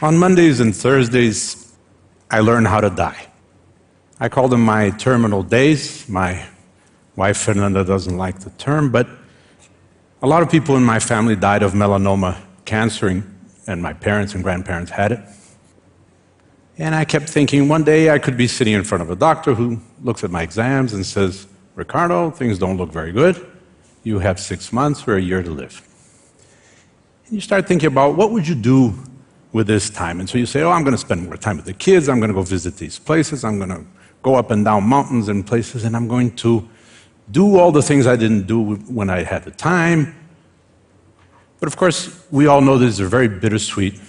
On Mondays and Thursdays, I learn how to die. I call them my terminal days. My wife, Fernanda, doesn't like the term, but a lot of people in my family died of melanoma cancer, and my parents and grandparents had it. And I kept thinking one day I could be sitting in front of a doctor who looks at my exams and says, "Ricardo, things don't look very good. You have 6 months or a year to live." And you start thinking about what would you do with this time. And so you say, "Oh, I'm going to spend more time with the kids. I'm going to go visit these places. I'm going to go up and down mountains and places, and I'm going to do all the things I didn't do when I had the time." But of course, we all know these are very bittersweet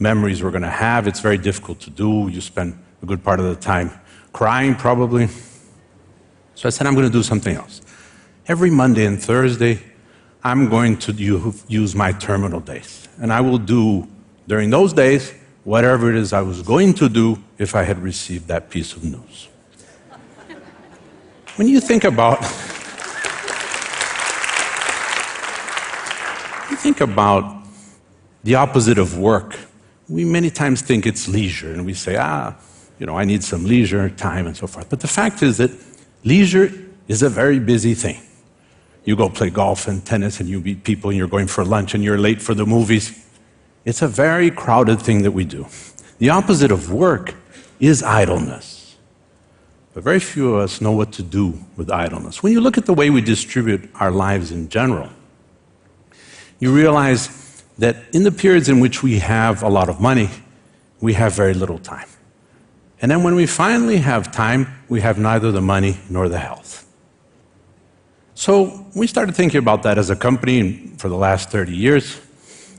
memories we're going to have. It's very difficult to do. You spend a good part of the time crying, probably. So I said, I'm going to do something else. Every Monday and Thursday, I'm going to use my terminal days. And I will do, during those days, whatever it is I was going to do if I had received that piece of news. When you think about the opposite of work, we many times think it's leisure, and we say, I need some leisure time and so forth. But the fact is that leisure is a very busy thing. You go play golf and tennis, and you meet people, and you're going for lunch, and you're late for the movies. It's a very crowded thing that we do. The opposite of work is idleness. But very few of us know what to do with idleness. When you look at the way we distribute our lives in general, you realize that in the periods in which we have a lot of money, we have very little time. And then when we finally have time, we have neither the money nor the health. So we started thinking about that as a company for the last 30 years.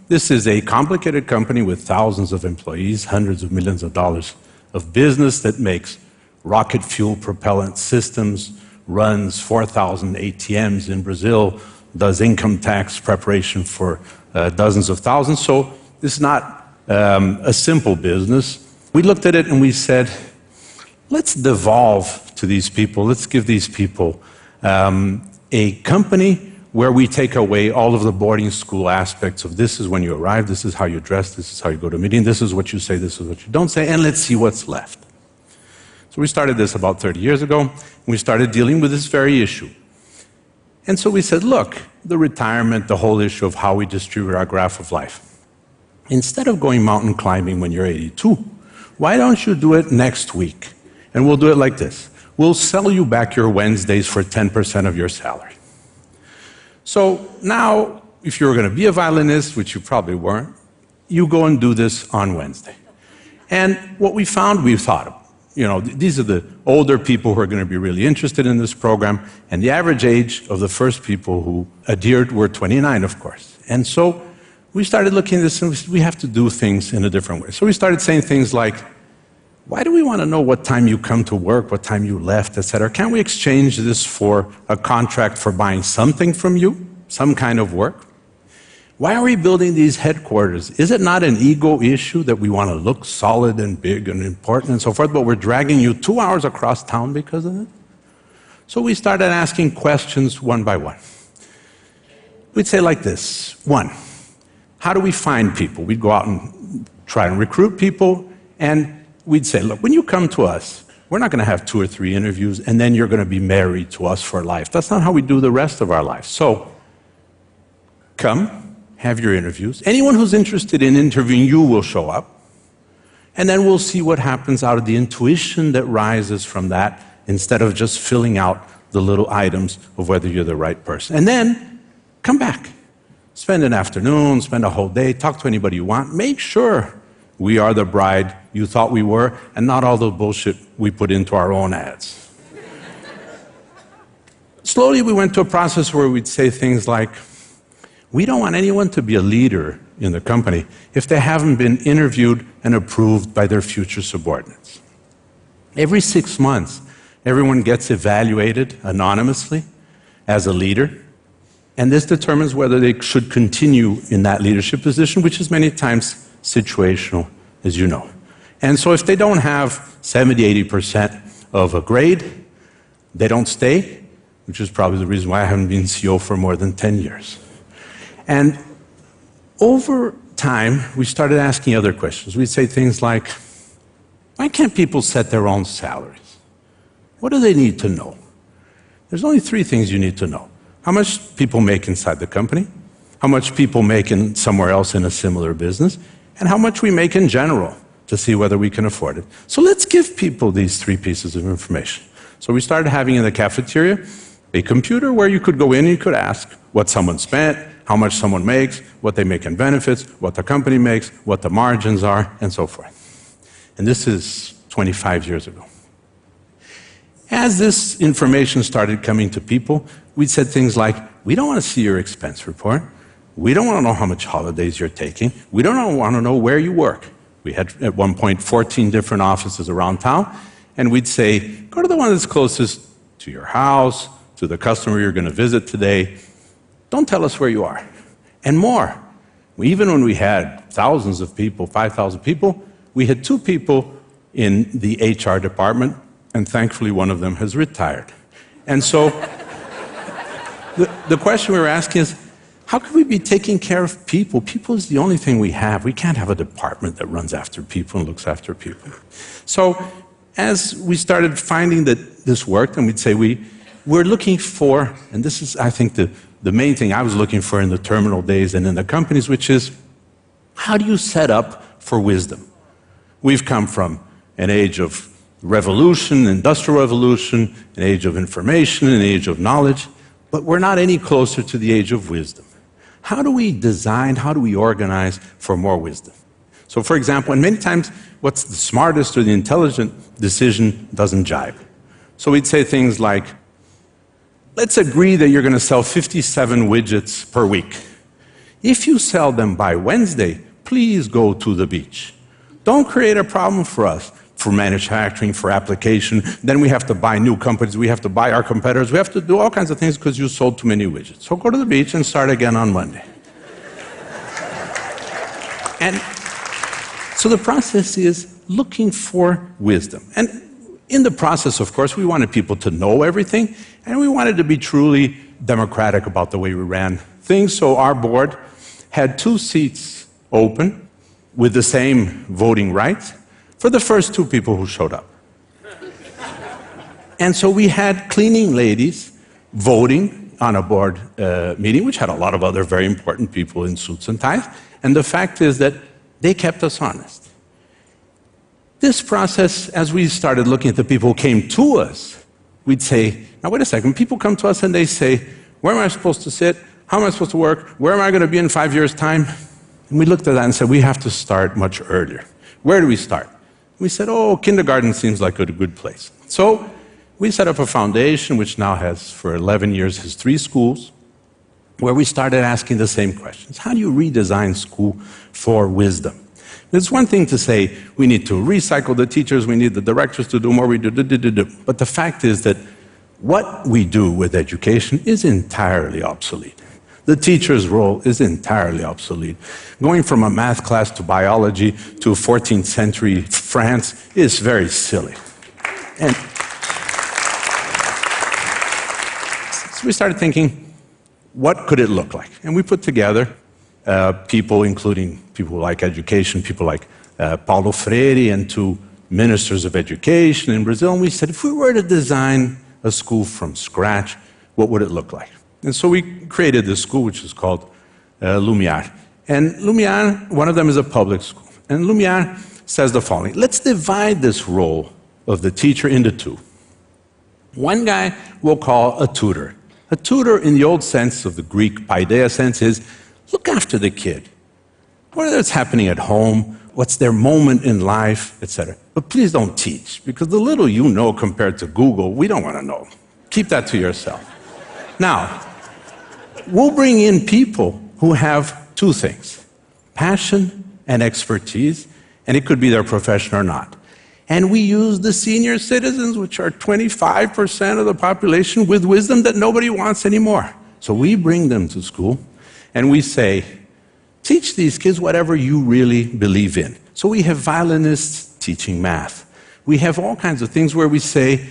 This is a complicated company with thousands of employees, hundreds of millions of dollars of business that makes rocket fuel propellant systems, runs 4,000 ATMs in Brazil, does income tax preparation for dozens of thousands. So this is not a simple business. We looked at it and we said, let's devolve to these people. Let's give these people a company where we take away all of the boarding school aspects of this is when you arrive, this is how you dress, this is how you go to a meeting, this is what you say, this is what you don't say, and let's see what's left. So we started this about 30 years ago, and we started dealing with this very issue. And so we said, look, the retirement, the whole issue of how we distribute our graph of life. Instead of going mountain climbing when you're 82, why don't you do it next week? And we'll do it like this. We'll sell you back your Wednesdays for 10% of your salary. So now, if you're going to be a violinist, which you probably weren't, you go and do this on Wednesday. And what we found, we thought, these are the older people who are going to be really interested in this program, and the average age of the first people who adhered were 29, of course. And so we started looking at this, and we have to do things in a different way. So we started saying things like, why do we want to know what time you come to work, what time you left, etc.? Can't we exchange this for a contract for buying something from you, some kind of work? Why are we building these headquarters? Is it not an ego issue that we want to look solid and big and important and so forth, but we're dragging you 2 hours across town because of it? So we started asking questions one by one. We'd say like this. 1, how do we find people? We'd go out and try and recruit people, and we'd say, look, when you come to us, we're not going to have 2 or 3 interviews, and then you're going to be married to us for life. That's not how we do the rest of our life. So come, have your interviews. Anyone who's interested in interviewing you will show up, and then we'll see what happens out of the intuition that rises from that, instead of just filling out the little items of whether you're the right person. And then come back. Spend an afternoon, spend a whole day, talk to anybody you want. Make sure we are the bride you thought we were, and not all the bullshit we put into our own ads. Slowly, we went to a process where we'd say things like, we don't want anyone to be a leader in the company if they haven't been interviewed and approved by their future subordinates. Every 6 months, everyone gets evaluated anonymously as a leader, and this determines whether they should continue in that leadership position, which is many times situational, as you know. And so if they don't have 70, 80% of a grade, they don't stay, which is probably the reason why I haven't been CEO for more than 10 years. And over time, we started asking other questions. We'd say things like, why can't people set their own salaries? What do they need to know? There's only 3 things you need to know. How much people make inside the company, how much people make in somewhere else in a similar business, and how much we make in general to see whether we can afford it. So let's give people these 3 pieces of information. So we started having in the cafeteria a computer where you could go in and you could ask what someone spent, how much someone makes, what they make in benefits, what the company makes, what the margins are, and so forth. And this is 25 years ago. As this information started coming to people, we said things like, we don't want to see your expense report. We don't want to know how much holidays you're taking. We don't want to know where you work. We had, at one point, 14 different offices around town, and we'd say, go to the one that's closest to your house, to the customer you're going to visit today. Don't tell us where you are. And more. Even when we had thousands of people, 5,000 people, we had 2 people in the HR department, and thankfully one of them has retired. And so the question we were asking is, how can we be taking care of people? People is the only thing we have. We can't have a department that runs after people and looks after people. So as we started finding that this worked, and we'd say we're looking for, and this is, I think, the main thing I was looking for in the terminal days and in the companies, which is, how do you set up for wisdom? We've come from an age of revolution, industrial revolution, an age of information, an age of knowledge, but we're not any closer to the age of wisdom. How do we design, how do we organize for more wisdom? So, for example, and many times what's the smartest or the intelligent decision doesn't jibe. So we'd say things like, let's agree that you're going to sell 57 widgets per week. If you sell them by Wednesday, please go to the beach. Don't create a problem for us, for manufacturing, for application. Then we have to buy new companies, we have to buy our competitors, we have to do all kinds of things because you sold too many widgets. So go to the beach and start again on Monday. And so the process is looking for wisdom. And in the process, of course, we wanted people to know everything, and we wanted to be truly democratic about the way we ran things. So our board had 2 seats open with the same voting rights for the first 2 people who showed up. And so we had cleaning ladies voting on a board meeting, which had a lot of other very important people in suits and ties. And the fact is that they kept us honest. This process, as we started looking at the people who came to us, we'd say, now wait a second, people come to us and they say, where am I supposed to sit? How am I supposed to work? Where am I going to be in 5 years' time? And we looked at that and said, we have to start much earlier. Where do we start? We said, oh, kindergarten seems like a good place. So we set up a foundation, which now has, for 11 years, has 3 schools, where we started asking the same questions. How do you redesign school for wisdom? It's one thing to say, we need to recycle the teachers, we need the directors to do more, but the fact is that what we do with education is entirely obsolete. The teacher's role is entirely obsolete. Going from a math class to biology to 14th century France is very silly. And so we started thinking, what could it look like? And we put together people, including people who like education, people like Paulo Freire and 2 ministers of education in Brazil, and we said, if we were to design a school from scratch, what would it look like? And so we created this school, which is called Lumiar. And Lumiar, one of them is a public school. And Lumiar says the following: let's divide this role of the teacher into 2. One guy we'll call a tutor. A tutor, in the old sense of the Greek paideia sense, is look after the kid. What's happening at home, what's their moment in life, etc. But please don't teach, because the little you know compared to Google, we don't want to know. Keep that to yourself. Now, we'll bring in people who have 2 things: passion and expertise, and it could be their profession or not. And we use the senior citizens, which are 25% of the population, with wisdom that nobody wants anymore. So we bring them to school, and we say, teach these kids whatever you really believe in. So we have violinists teaching math. We have all kinds of things where we say,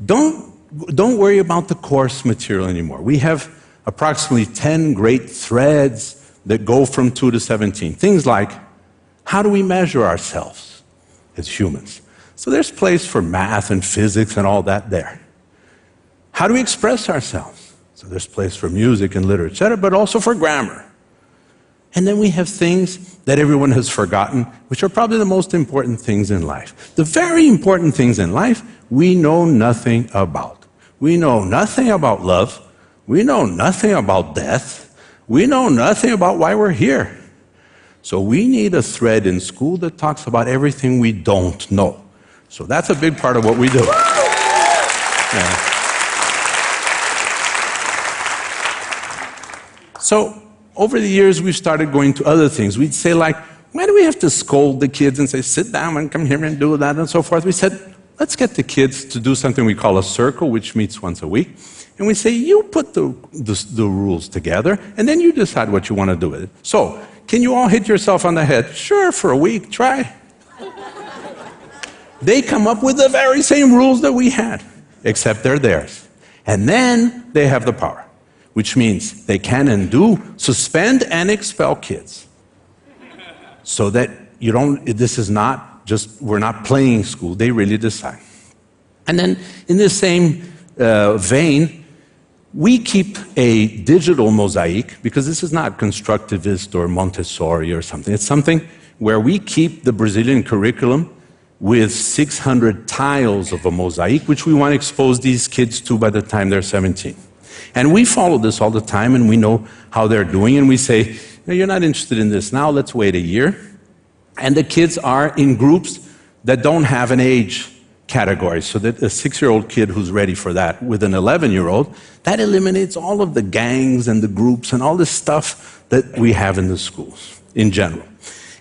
don't worry about the course material anymore. We have approximately 10 great threads that go from 2 to 17. Things like, how do we measure ourselves as humans? So there's place for math and physics and all that there. How do we express ourselves? So there's place for music and literature, but also for grammar. And then we have things that everyone has forgotten, which are probably the most important things in life. The very important things in life, we know nothing about. We know nothing about love. We know nothing about death. We know nothing about why we're here. So we need a thread in school that talks about everything we don't know. So that's a big part of what we do. Yeah. So over the years, we've started going to other things. We'd say, like, why do we have to scold the kids and say, sit down and come here and do that and so forth? We said, let's get the kids to do something we call a circle, which meets once a week. And we say, you put the rules together, and then you decide what you want to do with it. So, can you all hit yourself on the head? Sure, for a week, try. They come up with the very same rules that we had, except they're theirs. And then they have the power, which means they can and do suspend and expel kids. So that you don't, this is not just, we're not playing school, they really decide. And then in the same vein, we keep a digital mosaic, because this is not constructivist or Montessori or something. It's something where we keep the Brazilian curriculum with 600 tiles of a mosaic, which we want to expose these kids to by the time they're 17. And we follow this all the time, and we know how they're doing, and we say, no, you're not interested in this now, let's wait a year. And the kids are in groups that don't have an age category, so that a 6-year-old kid who's ready for that with an 11-year-old, that eliminates all of the gangs and the groups and all this stuff that we have in the schools in general.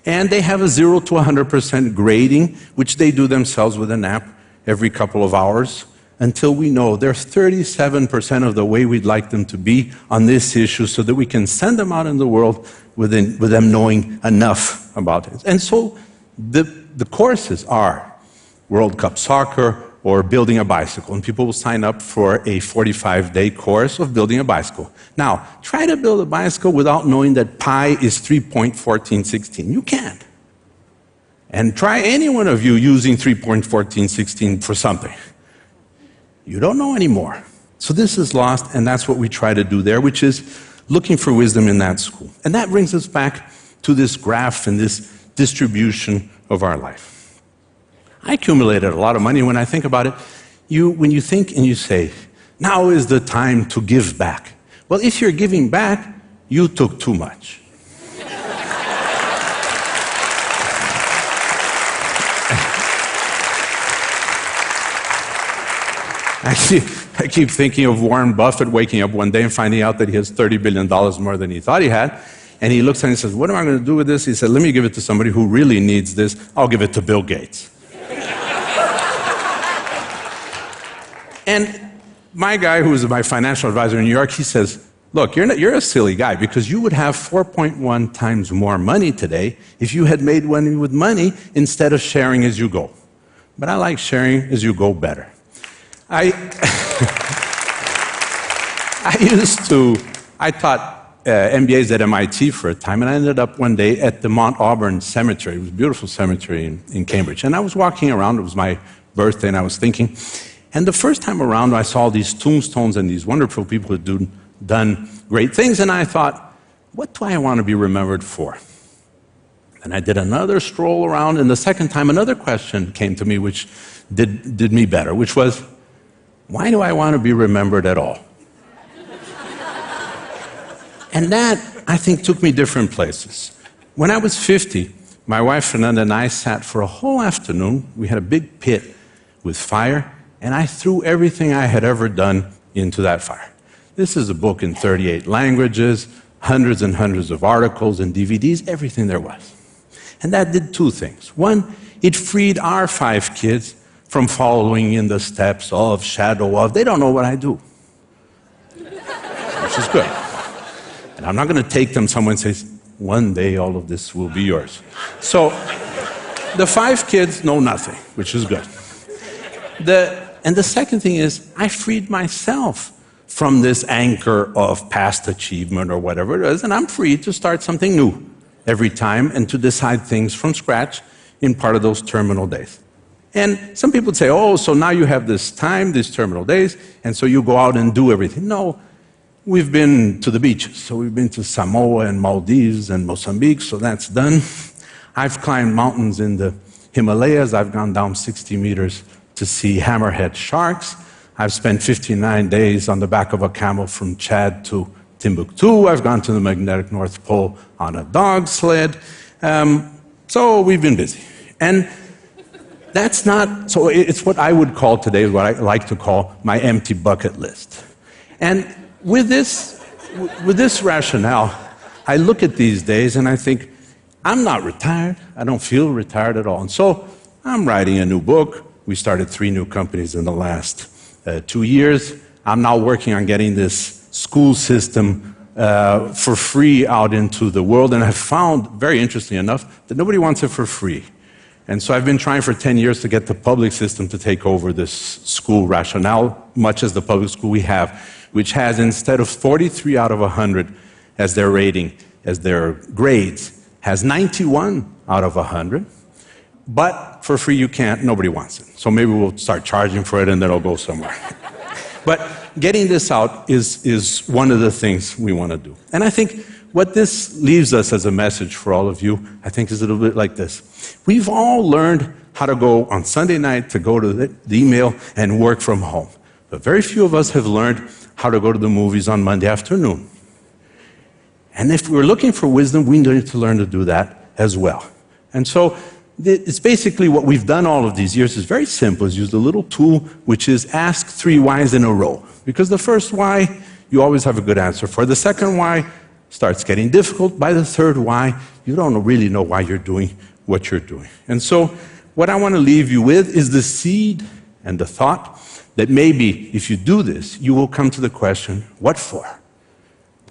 And they have a 0 to 100% grading, which they do themselves with an app every couple of hours, until we know they're 37% of the way we'd like them to be on this issue, so that we can send them out in the world with them knowing enough about it. And so the courses are World Cup soccer or building a bicycle, and people will sign up for a 45-day course of building a bicycle. Now, try to build a bicycle without knowing that pi is 3.1416. You can't. And try any one of you using 3.1416 for something. You don't know anymore. So this is lost, and that's what we try to do there, which is looking for wisdom in that school. And that brings us back to this graph and this distribution of our life. I accumulated a lot of money. When I think about it, when you think and you say, now is the time to give back. Well, if you're giving back, you took too much. I keep thinking of Warren Buffett waking up one day and finding out that he has $30 billion more than he thought he had. And he looks at it and says, what am I going to do with this? He said, let me give it to somebody who really needs this. I'll give it to Bill Gates. And my guy, who is my financial advisor in New York, he says, look, you're a silly guy, because you would have 4.1 times more money today if you had made money with money instead of sharing as you go. But I like sharing as you go better. I taught MBAs at MIT for a time, and I ended up one day at the Mount Auburn Cemetery. It was a beautiful cemetery in Cambridge. And I was walking around, it was my birthday, and I was thinking, and the first time around I saw these tombstones and these wonderful people who had done great things, and I thought, what do I want to be remembered for? And I did another stroll around, and the second time another question came to me which did me better, which was, why do I want to be remembered at all? And that, I think, took me different places. When I was 50, my wife Fernanda and I sat for a whole afternoon. We had a big pit with fire, and I threw everything I had ever done into that fire. This is a book in 38 languages, hundreds and hundreds of articles and DVDs, everything there was. And that did two things. One, it freed our 5 kids from following in the steps of, shadow of, they don't know what I do. Which is good. And I'm not going to take them somewhere and say, one day all of this will be yours. So the 5 kids know nothing, which is good. And the second thing is, I freed myself from this anchor of past achievement or whatever it is, and I'm free to start something new every time and to decide things from scratch in part of those terminal days. And some people would say, oh, so now you have this time, these terminal days, and so you go out and do everything. No, we've been to the beaches. So we've been to Samoa and Maldives and Mozambique, so that's done. I've climbed mountains in the Himalayas. I've gone down 60 meters to see hammerhead sharks. I've spent 59 days on the back of a camel from Chad to Timbuktu. I've gone to the magnetic North Pole on a dog sled. So we've been busy. And that's not, so it's what I would call today, what I like to call my empty bucket list. And with this rationale, I look at these days and I think, I'm not retired. I don't feel retired at all. And so I'm writing a new book. We started 3 new companies in the last 2 years. I'm now working on getting this school system for free out into the world. And I've found, very interestingly enough, that nobody wants it for free. And so I've been trying for 10 years to get the public system to take over this school rationale, much as the public school we have, which has, instead of 43 out of 100 as their rating, as their grades, has 91 out of 100. But for free you can't, nobody wants it. So maybe we'll start charging for it and then it'll go somewhere. But getting this out is one of the things we want to do. And I think what this leaves us as a message for all of you, I think, is a little bit like this. We've all learned how to go on Sunday night to go to the email and work from home. But very few of us have learned how to go to the movies on Monday afternoon. And if we're looking for wisdom, we need to learn to do that as well. And so it's basically what we've done all of these years is very simple. Is use a little tool, which is ask 3 whys in a row. Because the first why, you always have a good answer for. The second why starts getting difficult. By the third why, you don't really know why you're doing what you're doing. And so what I want to leave you with is the seed and the thought that maybe if you do this, you will come to the question, what for?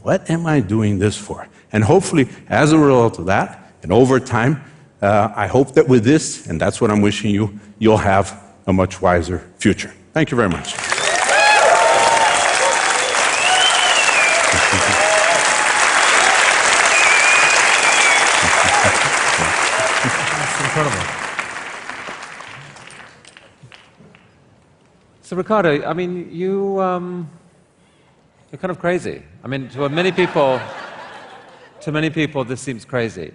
What am I doing this for? And hopefully, as a result of that, and over time, I hope that with this, and that's what I'm wishing you, you'll have a much wiser future. Thank you very much. Incredible. So Rikardo, I mean, you're kind of crazy. I mean, to many people, this seems crazy,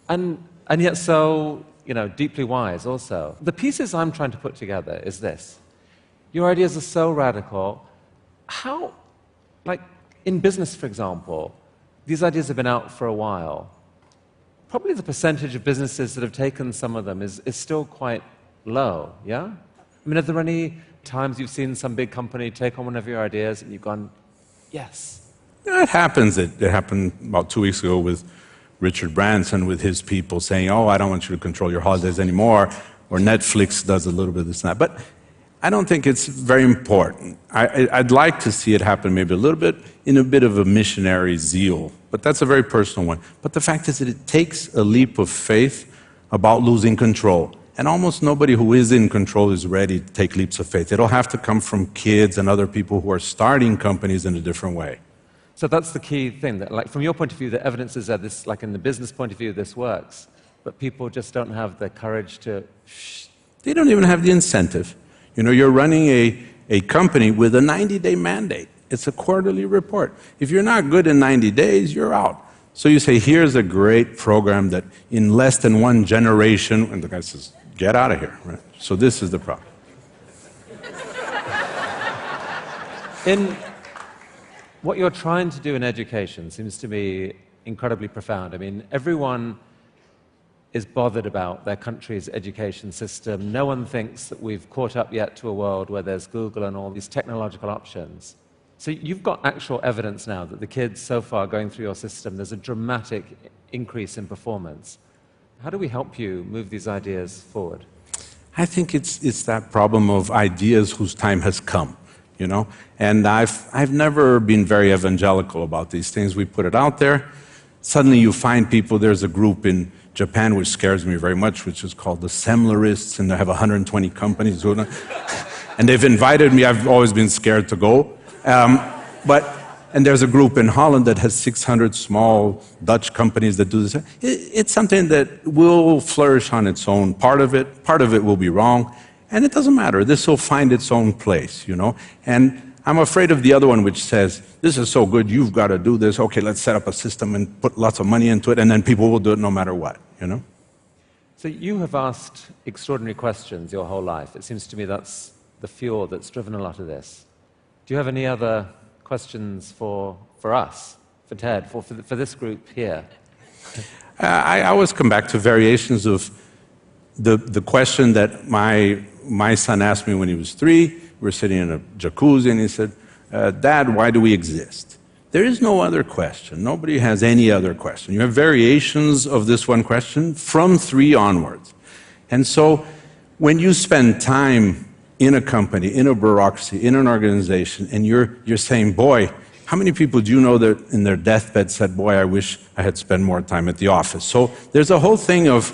and yet so, deeply wise also. The pieces I'm trying to put together is this: your ideas are so radical. How, like in business, for example, these ideas have been out for a while. Probably the percentage of businesses that have taken some of them is still quite low, yeah? I mean, are there any times you've seen some big company take on one of your ideas and you've gone, yes? Yeah, it happens. It happened about 2 weeks ago with Richard Branson with his people saying, oh, I don't want you to control your holidays anymore, or Netflix does a little bit of this and that. But I don't think it's very important. I'd like to see it happen maybe a little bit in a bit of a missionary zeal, but that's a very personal one. But the fact is that it takes a leap of faith about losing control. And almost nobody who is in control is ready to take leaps of faith. It'll have to come from kids and other people who are starting companies in a different way. So that's the key thing, that like from your point of view, the evidence is that this, like in the business point of view, this works, but people just don't have the courage to They don't even have the incentive. You're running a company with a 90-day mandate. It's a quarterly report. If you're not good in 90 days, you're out. So you say, here's a great program that in less than 1 generation, and the guy says, get out of here. Right? So this is the problem. In what you're trying to do in education seems to me incredibly profound. I mean, everyone is bothered about their country's education system. No one thinks that we've caught up yet to a world where there's Google and all these technological options. So you've got actual evidence now that the kids so far going through your system, there's a dramatic increase in performance. How do we help you move these ideas forward? I think it's that problem of ideas whose time has come, And I've never been very evangelical about these things. We put it out there. Suddenly you find people, there's a group in Japan, which scares me very much, which is called the Semlerists, and they have 120 companies. And they've invited me. I've always been scared to go. And there's a group in Holland that has 600 small Dutch companies that do this. It's something that will flourish on its own. Part of it will be wrong, and it doesn't matter. This will find its own place, you know. And I'm afraid of the other one, which says, this is so good, you've got to do this. Okay, let's set up a system and put lots of money into it, and then people will do it no matter what, you know. So you have asked extraordinary questions your whole life. It seems to me that's the fuel that's driven a lot of this. Do you have any other questions for us, for TED, for this group here? I always come back to variations of the question that my son asked me when he was 3. We were sitting in a jacuzzi, and he said, Dad, why do we exist? There is no other question. Nobody has any other question. You have variations of this one question from 3 onwards. And so when you spend time in a company, in a bureaucracy, in an organization, and you're saying, boy, how many people do you know that in their deathbed said, boy, I wish I had spent more time at the office? So there's a whole thing of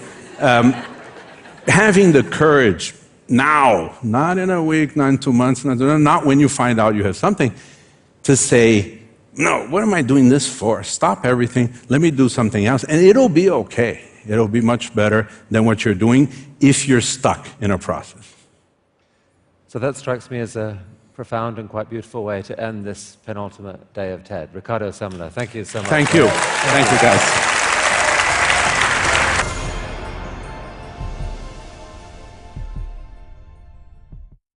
having the courage now, not in a week, not in 2 months, not when you find out you have something, to say, no, what am I doing this for? Stop everything, let me do something else, and it'll be okay. It'll be much better than what you're doing if you're stuck in a process. So that strikes me as a profound and quite beautiful way to end this penultimate day of TED. Rikardo Semler, thank you so much. Thank you. Thank you, guys.